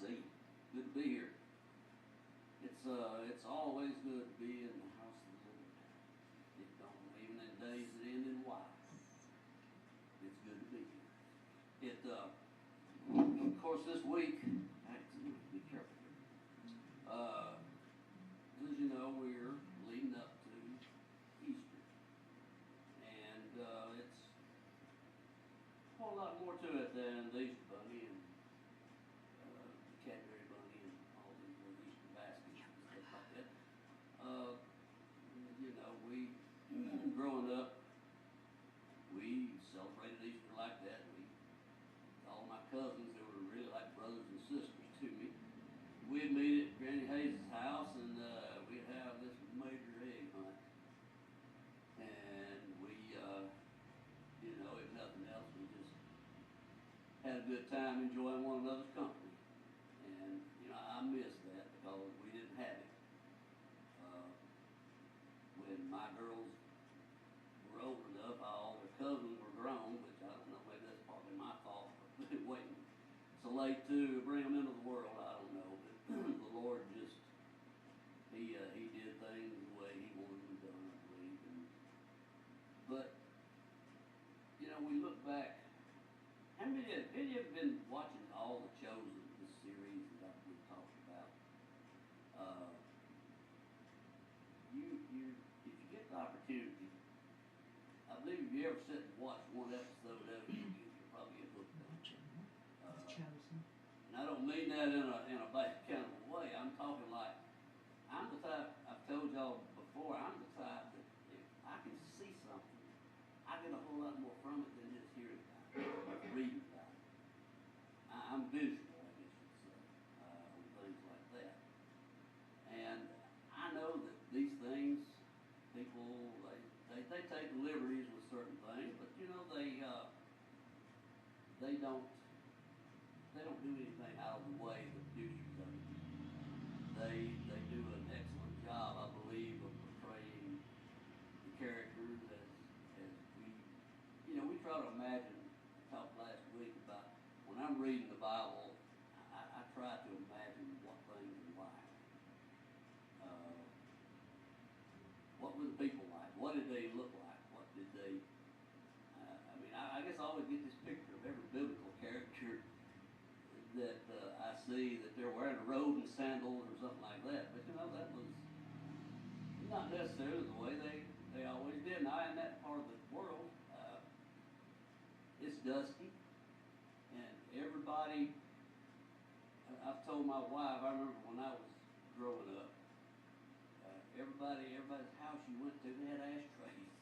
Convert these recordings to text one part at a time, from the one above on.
see you. Good to be here. It's always good to be in the house of the Lord. It don't, even in days that end in Y. It's good to be here. Of course, this week, actually, be careful here. As you know, we're leading up to Easter. And it's a whole lot more to it than the Easter Bunny and the Cadbury Bunny and all these little Easter baskets and stuff like that. You know, we, growing up, we celebrated Easter like that. All my cousins, they were really like brothers and sisters to me. We'd meet at Granny Hayes' house, and we'd have this major egg hunt. And we, you know, if nothing else, we just had a good time enjoying one another's company. And, you know, I miss that because we didn't have it. When my girls were old enough, all their cousins were grown, which I don't know, maybe that's partly my fault for waiting so late to bring them into the world. I don't know, but the Lord just, he did things the way he wanted them done, I believe. But, you know, we look back, how many of you have been watching all the shows of this series that we've talked about? If you get the opportunity, I believe if you ever sit and watch one episode of it, you'll probably get hooked on it. Chosen. And I don't mean that in a bad kind of way. I'm talking like, I'm the type, I've told y'all before, I'm the type that if I can see something, I get a whole lot more from it than just hearing about it, reading about it. I'm visual, I guess you'd say, on things like that. And I know that these things, people, they take liberties with certain things, but you know, they don't do anything out of the way the producers of it. They do an excellent job, I believe, of portraying the characters as we, you know, we try to imagine. I talked last week about when I'm reading the Bible, I try to imagine what things are like. What were the people like? What did they look like? What did they? I mean, I guess I always get this picture of every biblical character that I see that they're wearing a robe and sandals or something like that. But you know, that was not necessarily the way they always did. Now, in that part of the world, it's dusty, and everybody. I've told my wife. I remember when I was growing up. Everybody's house you went to, they had ashtrays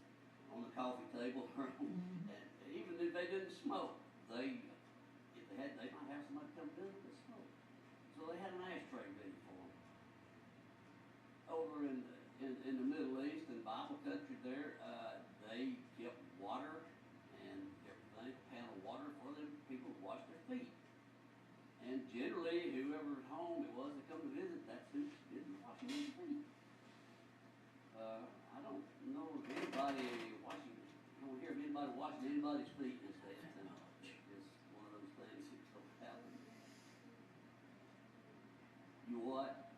on the coffee table, and even if they didn't smoke, they might have somebody come visit and smoke. So they had an ashtray ready for them. Over in the Middle East and Bible country there, they kept water and everything, a pan of water for them people to wash their feet. And generally, whoever's home it was that come to visit, that's who did the washing of their feet. I don't know of anybody washing. I don't hear of anybody washing anybody's feet these days. It's one of those things that don't happen. You what?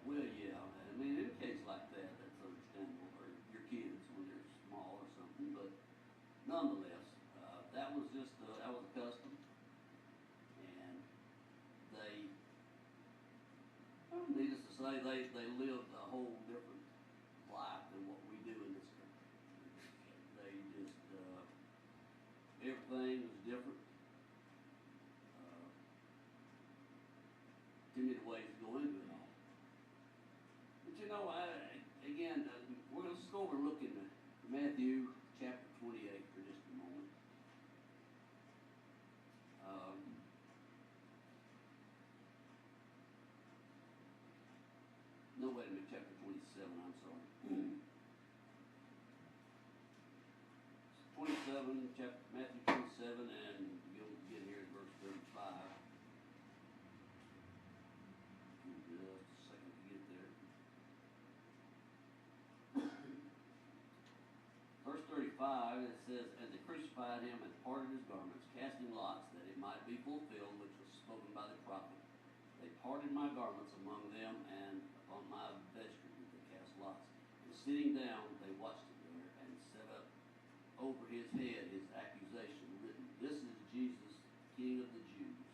Well, yeah. I mean, in a case like that, that's understandable. Or your kids when they're small or something. But nonetheless, that was a custom, and they. Needless to say, they lived a whole different life than what we do in this country. They just, everything was different. Too many ways to go into it all. But you know, we're going to go over and look in Matthew chapter 28 for just a moment. No, wait a minute, chapter 27, I'm sorry. 27, Matthew 27, and you'll get here at verse 35. Just a second to get there. Verse 35, it says, "And they crucified him and parted his garments, casting lots, that it might be fulfilled, which was spoken by the prophet. They parted my garments among them, and upon my vesture did they cast lots. And sitting down, they watched him there, and set up over his head his accusation written, This is Jesus, King of the Jews.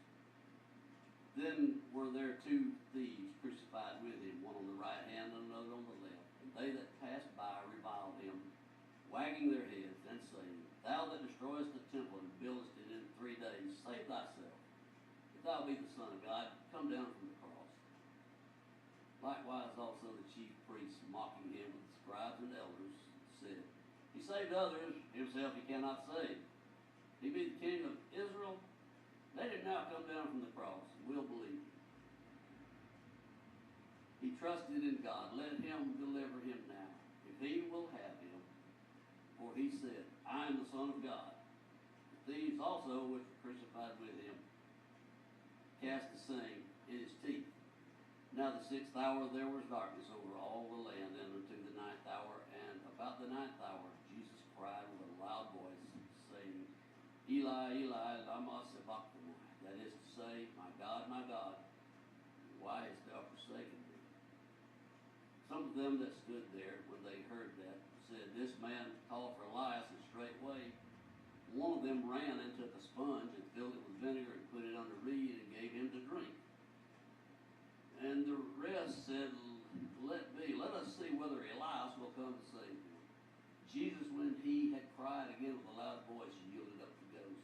Then were there two thieves crucified with him, one on the right hand and another on the left. And they that passed by reviled him, wagging their heads, and saying, Thou that destroyest the temple and buildest it in 3 days, save thyself. If thou be the Son of God, come down from the cross. Likewise also the chief priests, mocking him with the scribes and elders, said, He saved others, himself he cannot save. He be the King of Israel. Let him now come down from the cross, and we'll believe him. He trusted in God. Let him deliver him now, if he will have him. For he said, I am the Son of God. The thieves also, which were crucified with him, cast the same in his teeth. Now the 6th hour there was darkness over all the land, and unto the 9th hour. And about the 9th hour Jesus cried with a loud voice, saying, Eli, Eli, lama sabachthani. That is to say, my God, why hast thou forsaken me? Some of them that stood there, when they heard that, said, This man called for Elias, and straightway one of them ran and took a sponge and filled it with vinegar and put it on a reed and gave him to drink. And the rest said, Let us see whether Elias will come to save him. Jesus, when he had cried again with a loud voice, yielded up the ghost.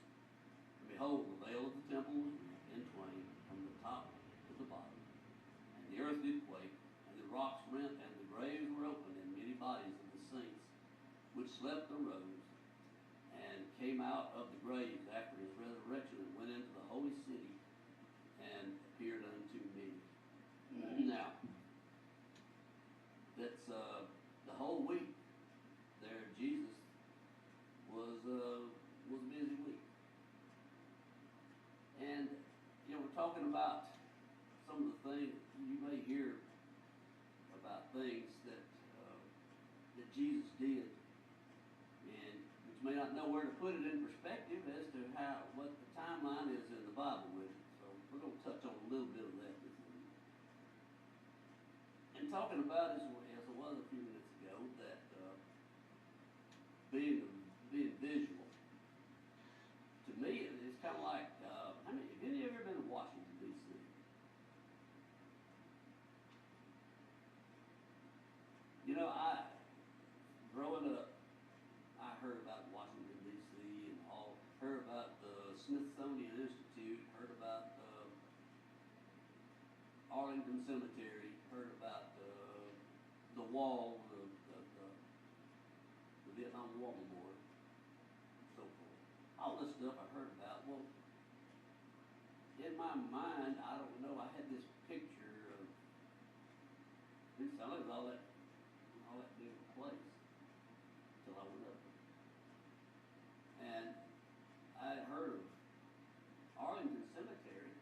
And behold, the veil of the temple was rent in twain from the top to the bottom. And the earth did quake, and the rocks rent, and the graves were opened, and many bodies of the saints which slept arose, and came out of the graves after his resurrection, and went into the holy city, and appeared unto many. Now, that's the whole week there. Jesus was a busy week, and we're talking about some of the things you may hear about things that Jesus did, and you may not know where to put it in perspective as to what the timeline is in the Bible with it. So we're going to touch on a little bit of that this week. And talking about, as I was a few minutes ago, that being visual, to me, it's kind of like, have any of you ever been to Washington, D.C.? Growing up, I heard about Washington, D.C. and heard about the Smithsonian Institute, heard about the Arlington Cemetery, heard about the wall, the Vietnam War Memorial, and so forth. All this stuff I heard about. Well, in my mind, I don't know, I had this picture of, it sounded like all that big place till I went up. And I had heard of Arlington Cemetery,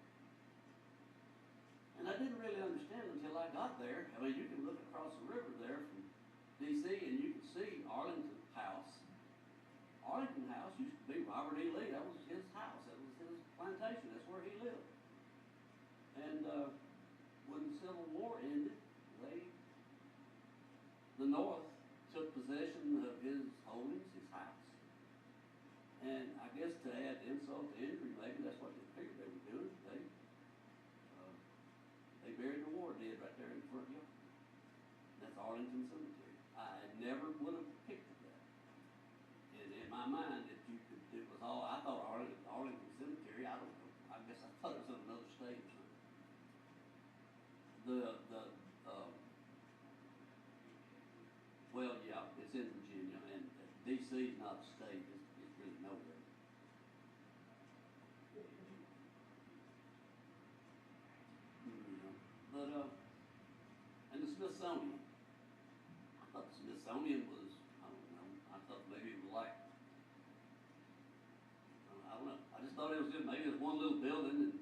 and I didn't really understand until I got there. I mean, you can look across the river there from D.C. and you can see Arlington House. Arlington House used to be Robert E. Lee. That was his house. That was his plantation. That's where he lived. And when the Civil War ended, the North took possession of his holdings, his house. And I guess to add insult to injury, maybe that's what they figured they were doing. They buried the war dead right there in the front yard. That's Arlington Cemetery. I never would have pictured that. And in my mind, that you could, it was all, I thought Arlington Cemetery, I don't know, I guess I thought it was in another state or something. Well, yeah, it's in Virginia, and D.C. is not a state, it's really nowhere. And the Smithsonian. I thought the Smithsonian was, I don't know, I thought maybe it was like, I don't know, I just thought it was just maybe it was one little building, and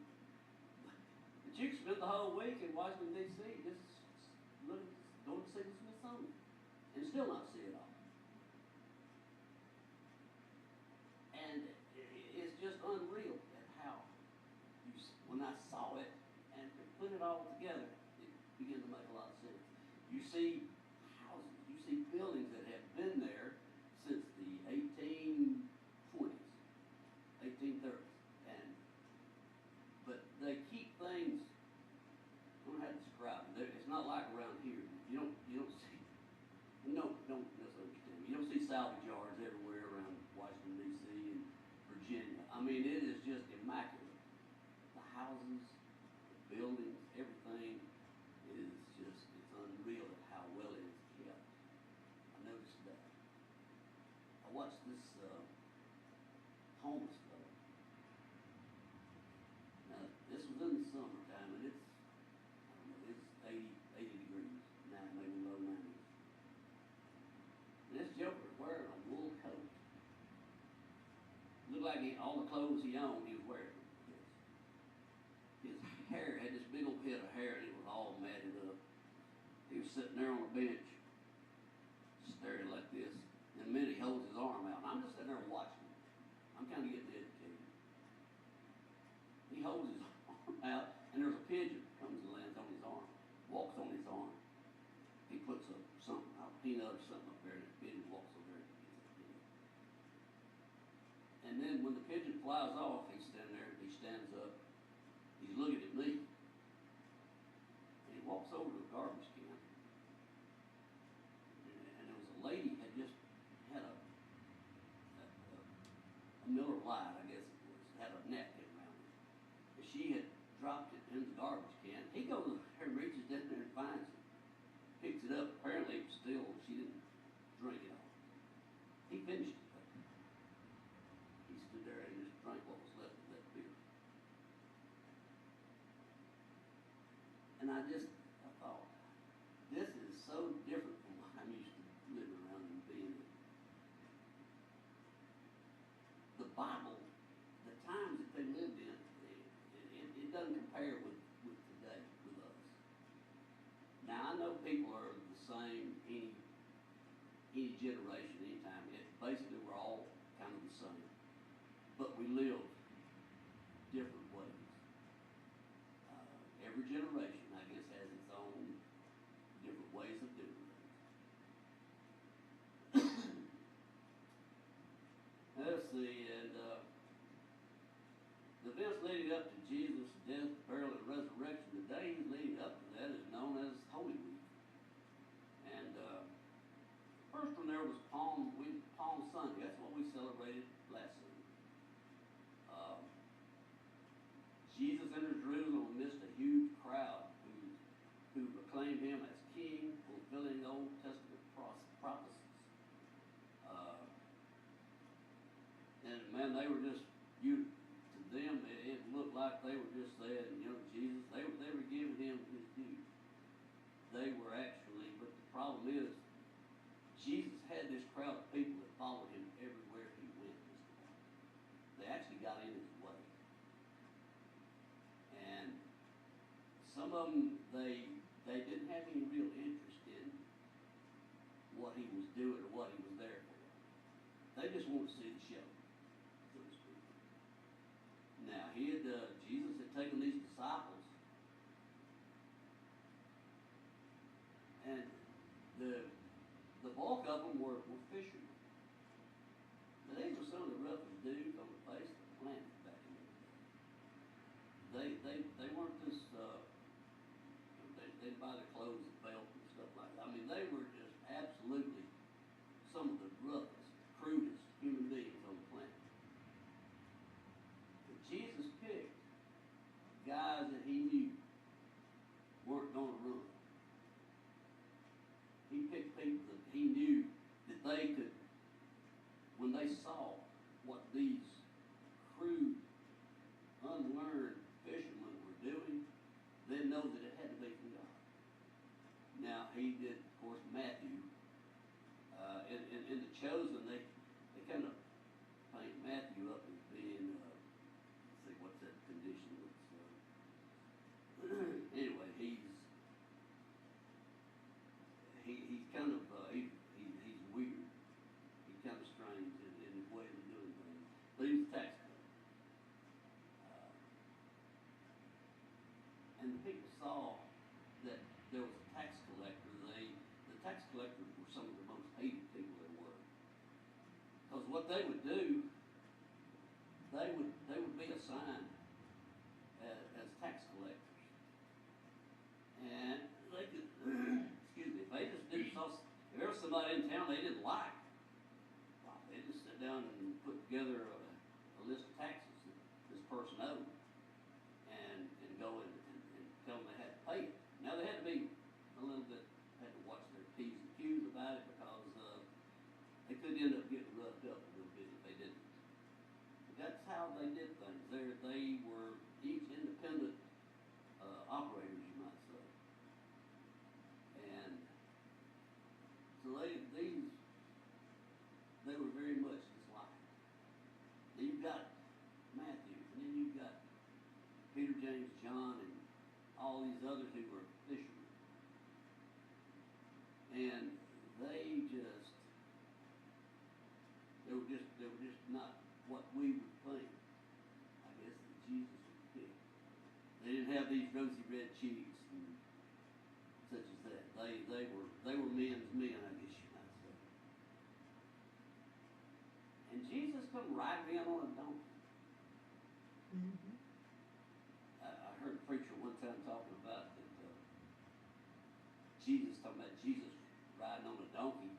but you could spend the whole week in Washington, D.C. just going to see the Smithsonian and still not see it all. And it's just unreal at how when I see houses, you see buildings that have been there since the 1820s, 1830s, but they keep things. I don't know how to describe it. It's not like around here. You don't see. No, don't misunderstand. You don't see salvage yards everywhere around Washington D.C. and Virginia. I mean, it is just immaculate. The houses, the buildings, everything is it's unreal at how well it is kept. I noticed that. I watched this homeless fellow. Now, this was in the summertime, and it's, I don't know, it's 80 degrees now, maybe low 90s. And this joker was wearing a wool coat. Looked like all the clothes he owned, he was wearing. His hair had this big old head of hair, and it was all matted up. He was sitting there on a bench, staring like this. In a minute, he holds his arm out, and I'm just sitting there watching him. I'm kind of getting educated. He holds his arm out, and there's a pigeon comes and lands on his arm, walks on his arm. He puts a peanut or something up there, and the pigeon walks over there and gets that peanut. And then when the pigeon flies off, he's standing there, he stands up, he's looking at me, and he walks over to the garbage can. And there was a lady had just had a Miller Lite, I guess it was, had a napkin around it. And she had dropped it in the garbage can. He goes there and reaches down there and finds it. Picks it up. Apparently it was still, she didn't drink it all. He finished it though. He stood there and just drank what was left of that beer. And I thought, this is so different from what I'm used to living around and being in. The Bible, the times that they lived in, it doesn't compare with today, with us. Now, I know people are the same any generation, anytime. Basically, we're all kind of the same. But we live different ways. Every generation, I guess, has its own different ways of doing things. Let's see, and the events leading up to Jesus' death, burial, and resurrection, the days leading up to that is known as Holy Week. And first one there was Palm Sunday. That's what we celebrated last Sunday. Jesus entered Jerusalem amidst a huge crowd who proclaimed him as king, fulfilling the Old Testament prophecies. And man, they were just, to them, it looked like they were just saying, Jesus, they were giving him his due. They were actually, but the problem is, Jesus had this crowd of people that followed him everywhere he went. They actually got in his way. And some of them, they didn't have any real interest in what he was doing or what he was there for. They just wanted to see the show, so to speak. Now, Jesus had taken these disciples, and the bulk of them were fishermen. But these were some of the roughest dudes on the face of the planet back in the day. They weren't this, they'd buy their clothes at Belk and stuff like that. I mean, they were just absolutely some of the roughest, crudest human beings on the planet. But Jesus picked guys that he knew weren't going to run. He picked people that he knew that they could, when they saw what these crude, unlearned fishermen were doing, they know that it had to be from God. Now, he did, of course, Matthew. In The Chosen, they kind of paint Matthew up as being, let's see, what's that condition? Anyway, he's kind of, he's weird. He's kind of strange in his way of doing things. But he was a tax collector. And the people saw that there was a tax collector. what they would do, they would be assigned as tax collectors. And they could, excuse me, if they just didn't saw, if there was somebody in town they didn't like, well, they'd just sit down and put together a list of taxes that this person owed, and go and tell them they had to pay it. Now they had to be a little bit, had to watch their P's and Q's about it, because they could end up getting roughed up a little bit if they didn't. But that's how they did things. They were each independent operators, you might say. And so they were very much disliked. Then you've got Matthew, and then you've got Peter, James, John, and all these others who were fishermen. And they were just not what we would think, I guess, that Jesus would pick. They didn't have these rosy red cheeks and such as that. They were men's men, I guess you might say. And Jesus come riding in on a donkey. Mm-hmm. I heard a preacher one time talking about that, talking about Jesus riding on a donkey,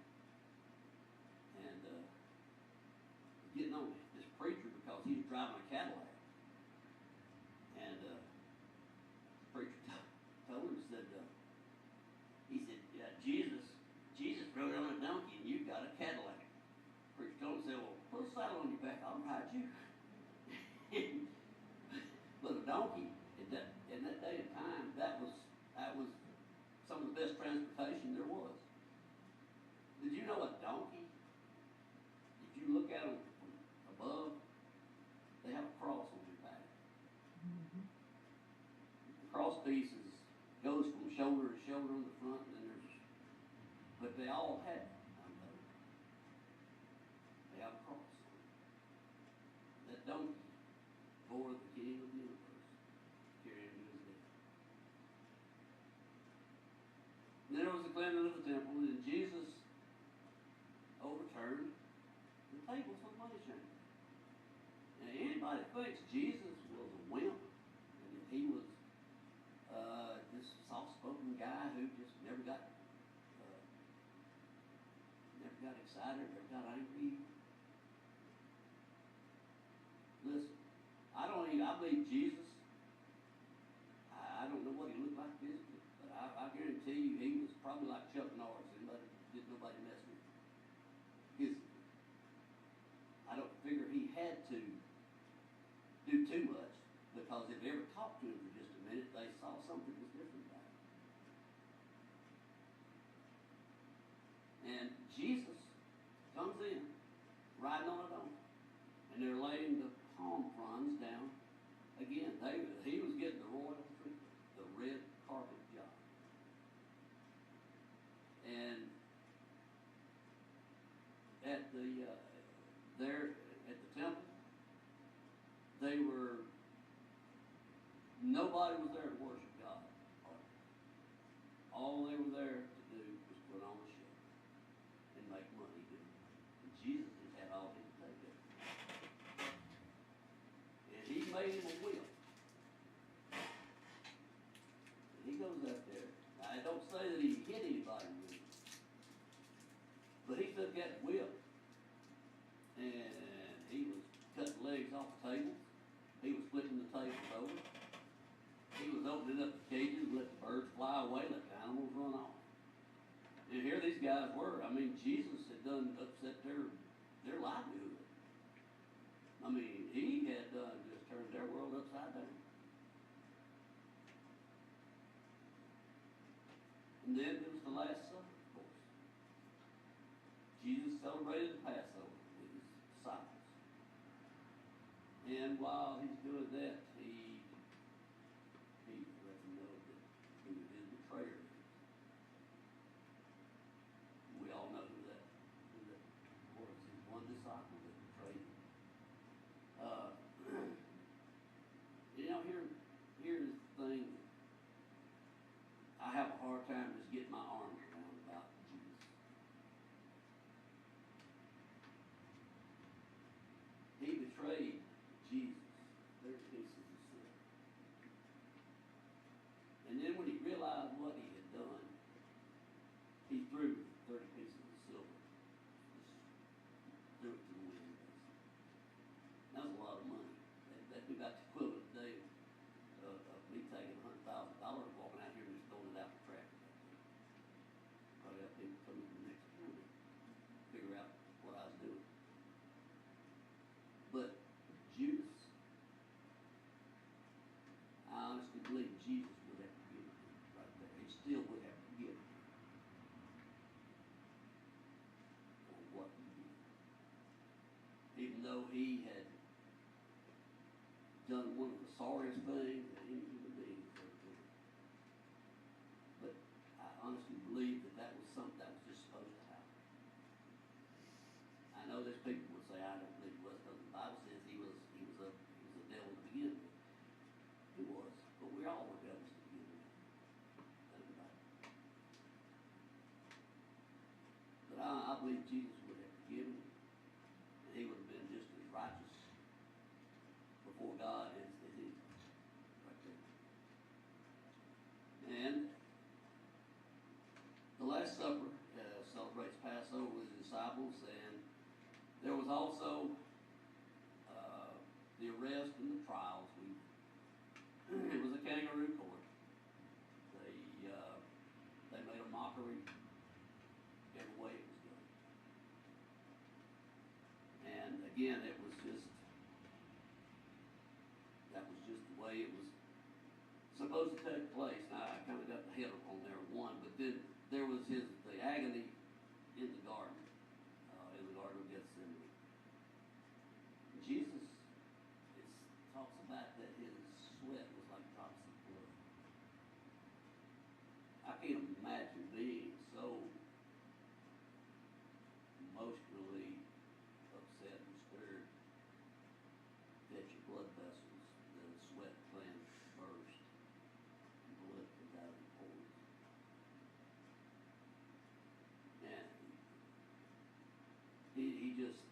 and getting on this preacher because he was driving a Cadillac. And the preacher told him, he said, yeah, Jesus rode on a donkey and you got a Cadillac. The preacher told him, well, put a saddle on your back, I'll ride you. But a donkey, in that day and time, that was some of the best transportation there was. Did you know a donkey, if you look at them from above, they have a cross on their back. Mm-hmm. The cross pieces goes from shoulder to shoulder on the front, and then but they all have, they have a cross. That donkey bore the King of the universe, carrying him to his death. And then there was the cleansing of the temple, and Jesus overturned the tables of the money changers. Now, anybody thinks Jesus was a wimp, and he was this soft-spoken guy who just never got excited, never got angry. Listen, I believe Jesus. I don't know what he looked like physically, but I guarantee you he was probably like Chuck Norris. Didn't nobody mess with him physically. I don't figure he had to do too much, because if they ever talked to him for just a minute, they saw something was different about him. And Jesus comes in, riding on a donkey, and they're laying the palm fronds down. Again, he was getting the royal treatment, the red carpet job. And at there at the temple, nobody was there to worship God. All they were there to do was put on a show and make money doing it. And Jesus just had all he could take it. And he made him a whip. And he goes up there. Now, I don't say that he hit anybody with it, but he took that whip and he was cutting legs off the tables. He was flipping the tables over. He was opening up the cages, let the birds fly away, let the animals run off. And here these guys were. I mean, Jesus had done upset their livelihood. I mean, he had done just turned their world upside down. And then there was the Last Supper, of course. Jesus celebrated the Passover with his disciples. And while he's doing that, he let them know that who his betrayer is. We all know who that was. His one disciple that betrayed him. Here's the thing. I have a hard time just getting my arms around about Jesus. though he had done one of the sorriest things that any human being has ever done. But I honestly believe that that was something that was just supposed to happen. I know there's people would say, I don't believe it was, because the Bible says he was a devil to begin with. He was, but we all were devils to begin with. Everybody. But I believe Jesus would have forgiven him, and he would have been just as righteous before God as he, right there. And the Last Supper celebrates Passover with his disciples, and there was also the arrest and the trials. It was a kangaroo court. They made a mockery every way it was done. And again, that was just the way it was supposed to take place. Now I kind of got the head on there one, but then there was the agony in the garden of Gethsemane. Jesus, it talks about that his sweat was like drops of blood. I can't imagine being so emotionally upset and stirred that your blood vessels, the sweat glands burst, and blood comes out of your pores. And he just,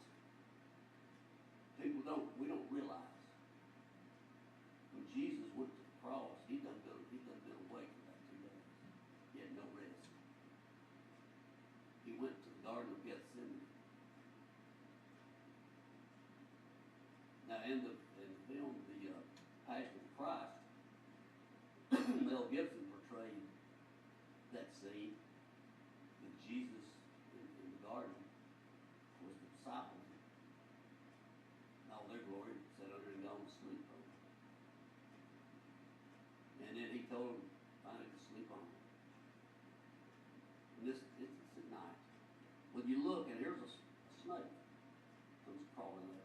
we don't realize when Jesus went to the cross, he done been awake for about 2 days. He had no rest. He went to the Garden of Gethsemane. Now in the film, the Passion of Christ, Mel Gibson portrayed that scene with Jesus in the garden with the disciples. All their glory, sat under and gone to sleep on. And then he told them finally to sleep on. And it's at night. When you look, and here's a snake comes crawling up.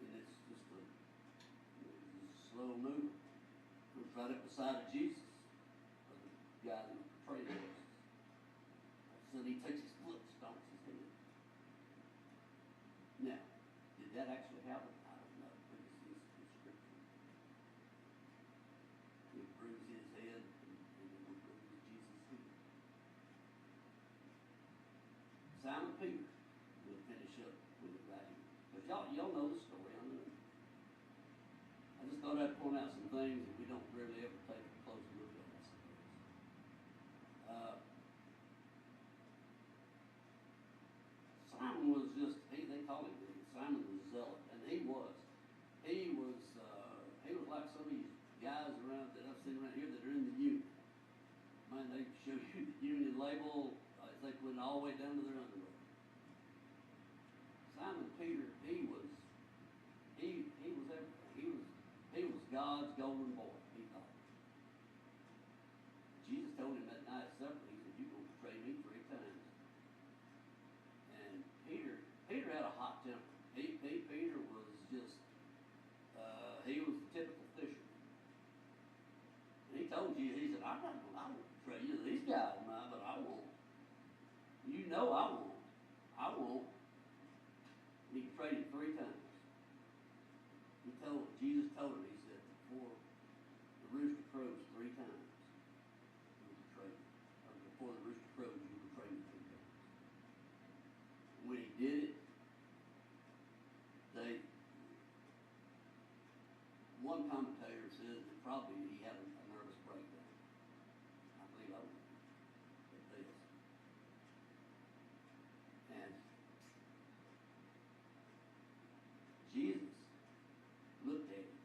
And it's just a slow mover. It was right up beside of Jesus, of the guy that was portrayed as. So he takes his foot and stomps his head. Now, did that actually happen? I don't know, but it's scripture. He would bruise his head, and it would bruise Jesus' head. Simon Peter will finish up with it right here. But y'all know the story. I just thought I'd point out some things that we don't really ever take a close look at, I suppose. Simon was just, they called him Simon the Zealot, and he was like some of these guys around that I've seen around here that are in the union. Man, they show you the union label, they put it all the way down to their underwear. Simon Peter, he was everything. He was God's golden boy, he thought. Jesus told him that night at supper, he said, "You're going to betray me 3 times." And Peter had a hot temper. Peter was just, he was the typical fisherman. And he told you, he said, I won't betray you. These guys might, but I won't. You know I won't. I won't. And he betrayed him 3 times. Jesus told him, he said, before the rooster crows 3 times, you'll betray me. Or before the rooster crows, you'll betray me 3 times. When he did it, one commentator says that probably he had a nervous breakdown. I believe I would at this. And Jesus looked at him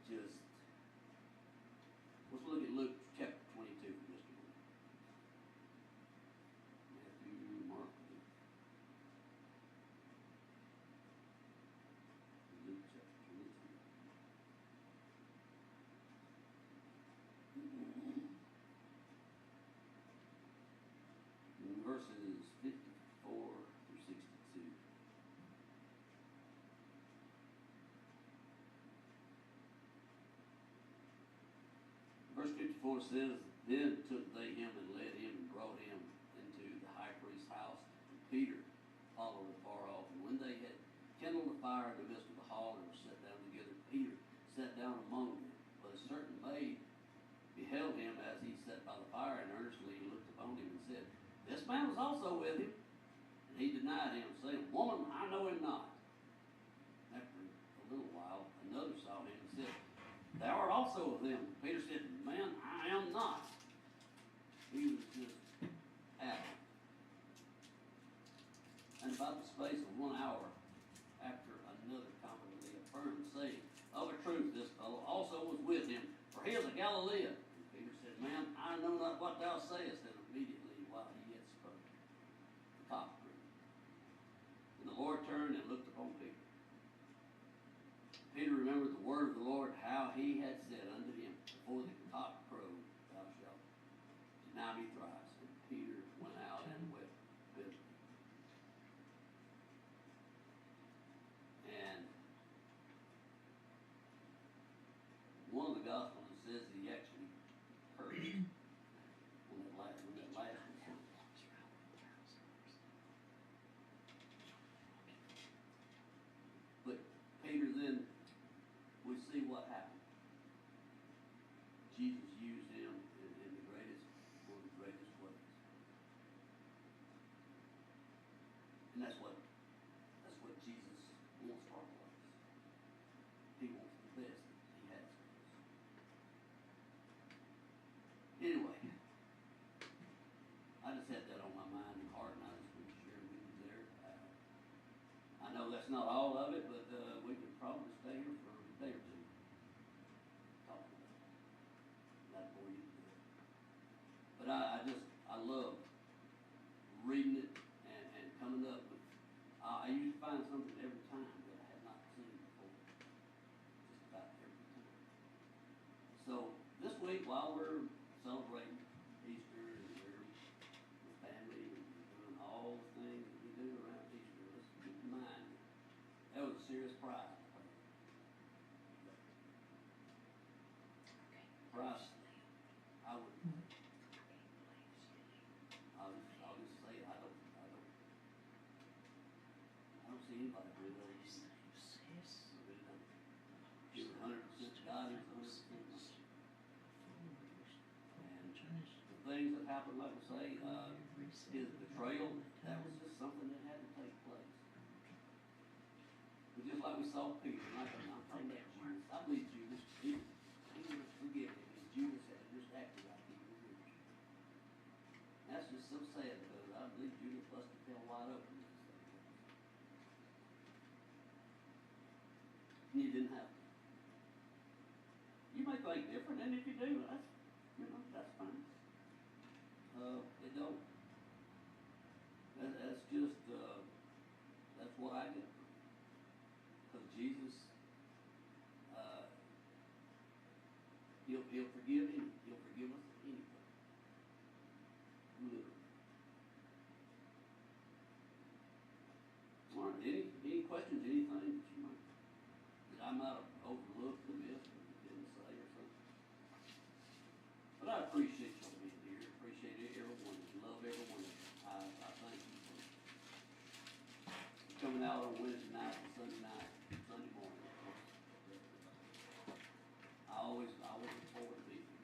just, let's look at Luke chapter 22 for just a minute. Matthew, Mark, Luke chapter 22. Verses 54 through 62. Verse 54 says, Then took they him and led him and brought him into the high priest's house. And Peter followed afar off. And when they had kindled a fire in the midst of the hall and were set down together, Peter sat down among them. But a certain maid beheld him as he sat by the fire, and earnestly looked upon him and said, This man was also with him. And he denied him, saying, Woman, I know him not. After a little while, another saw him and said, Thou art also of them. Peter said, Man, I am not. He was just adamant. And about the space of 1 hour after, another confidently affirmed, saying, Of a truth, this fellow also was with him, for he is a Galilean. And Peter said, Man, I know not what thou sayest. And immediately, while he yet spoke, the cock crew. And the Lord turned and looked upon Peter. Peter remembered the word of the Lord, how he had said unto him, Before the cock crow, thou shalt deny me thrice. And Peter went out and wept bitterly. And one of the Gospels says that he actually cursed when that last one came. But Peter then, we see what happened. Jesus used him in the greatest, one of the greatest ways. And that's what Jesus wants for our lives. He wants the best that he has for us. Anyway, I just had that on my mind and heart, and I just want to share it with you there. I know that's not all of it, but we could probably stay here for a day or two talking about it. Not bore you to death. But I love reading it and coming up with, I usually find something every time that I had not seen before. Just about every time. So this week, while we're celebrating Easter and we're with family and doing all the things that we do around Easter, let's keep in mind that was a serious prize. Price, I'll just say I don't see anybody really else. Really don't. He was 100% God, he was 100% man. And the things that happened, like I say, his betrayal, that was just something that had to take place. But just like we saw Peter, like I'm talking about Judas, I believe Judas, he was forgiven because Judas had just acted like he was rich. That's just so sad because I believe Judas busted the tail wide open. You didn't have to. You may think different, and if you do, that's fine. It don't. That's just that's what I get from it. Because Jesus, he'll forgive any. He'll forgive us anything. Literally. All right. Any questions? Anything that you might that I might have overlooked or missed or didn't say or something? But I appreciate y'all being here. Appreciate everyone. Love everyone. I thank you for coming out on Wednesday night and Sunday night, Sunday morning. I always look forward to being here.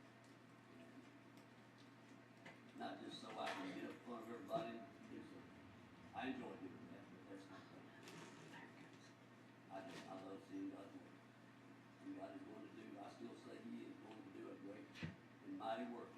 Not just so I can get up in front of everybody and do something. I enjoy doing that, but that's not something. I love seeing God work. And God is going to do, I still say He is going to do a great and mighty work